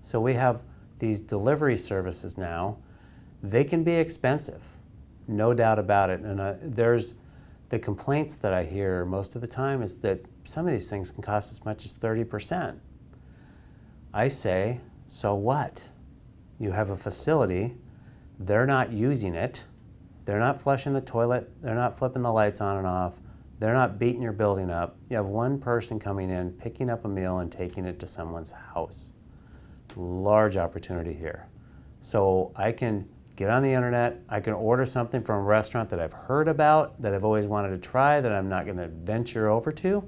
So we have these delivery services now. They can be expensive, no doubt about it. And there's the complaints that I hear most of the time is that some of these things can cost as much as 30%. I say, so what? You have a facility, they're not using it, they're not flushing the toilet, they're not flipping the lights on and off, they're not beating your building up. You have one person coming in, picking up a meal and taking it to someone's house. Large opportunity here. So I can get on the internet, I can order something from a restaurant that I've heard about, that I've always wanted to try, that I'm not going to venture over to.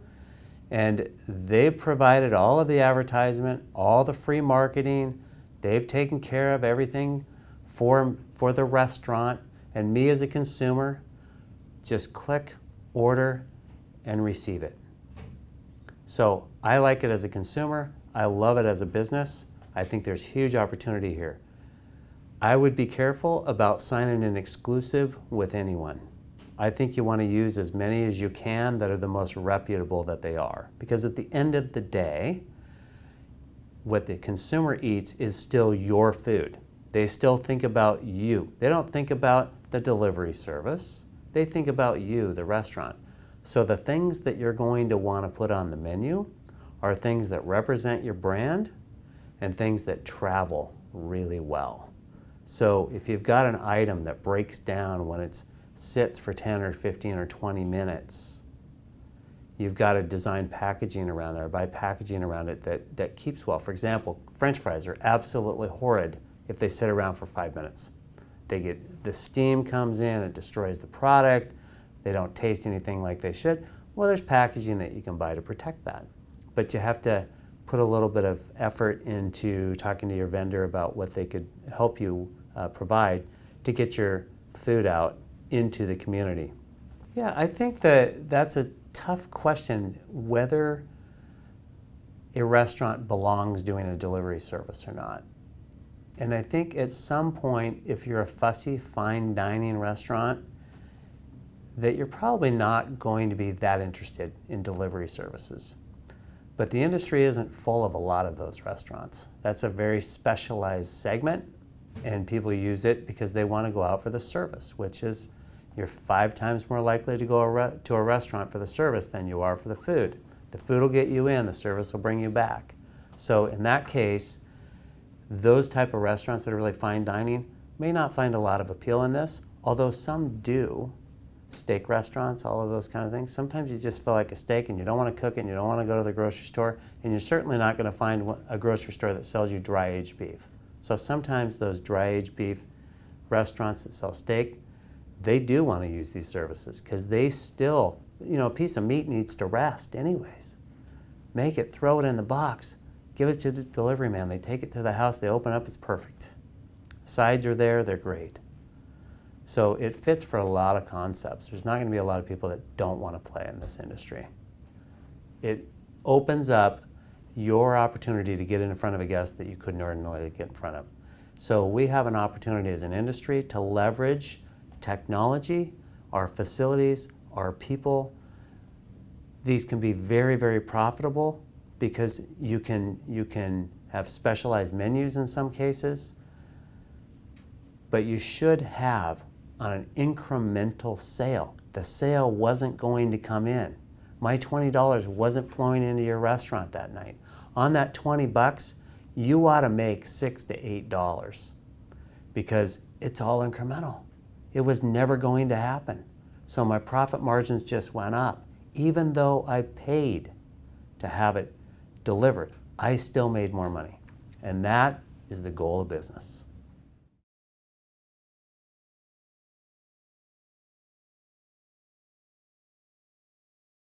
And they've provided all of the advertisement, all the free marketing. They've taken care of everything for the restaurant. And me as a consumer, just click, order, and receive it. So I like it as a consumer. I love it as a business. I think there's huge opportunity here. I would be careful about signing an exclusive with anyone. I think you want to use as many as you can that are the most reputable that they are. Because at the end of the day, what the consumer eats is still your food. They still think about you. They don't think about the delivery service. They think about you, the restaurant. So the things that you're going to want to put on the menu are things that represent your brand and things that travel really well. So if you've got an item that breaks down when it sits for 10 or 15 or 20 minutes, you've got to design packaging around there, buy packaging around it that keeps well. For example, French fries are absolutely horrid if they sit around for 5 minutes. The steam comes in, it destroys the product, they don't taste anything like they should. Well, there's packaging that you can buy to protect that. But you have to put a little bit of effort into talking to your vendor about what they could help you provide to get your food out into the community. Yeah, I think that's a tough question, whether a restaurant belongs doing a delivery service or not. And I think at some point, if you're a fussy, fine dining restaurant, that you're probably not going to be that interested in delivery services. But the industry isn't full of a lot of those restaurants. That's a very specialized segment, and people use it because they want to go out for the service, which is you're 5 times more likely to go to a restaurant for the service than you are for the food. The food will get you in, the service will bring you back. So in that case, those type of restaurants that are really fine dining may not find a lot of appeal in this, although some do. Steak restaurants, all of those kind of things. Sometimes you just feel like a steak and you don't want to cook it and you don't want to go to the grocery store, and you're certainly not going to find a grocery store that sells you dry aged beef. So sometimes those dry aged beef restaurants that sell steak, they do want to use these services because they still, a piece of meat needs to rest anyways. Make it, throw it in the box, give it to the delivery man. They take it to the house, they open up, it's perfect. Sides are there, they're great. So it fits for a lot of concepts. There's not going to be a lot of people that don't want to play in this industry. It opens up your opportunity to get in front of a guest that you couldn't ordinarily get in front of. So we have an opportunity as an industry to leverage technology, our facilities, our people. These can be very, very profitable because you can have specialized menus in some cases, but you should have on an incremental sale. The sale wasn't going to come in. My $20 wasn't flowing into your restaurant that night. On that $20, you ought to make $6 to $8 because it's all incremental. It was never going to happen. So my profit margins just went up. Even though I paid to have it delivered, I still made more money. And that is the goal of business.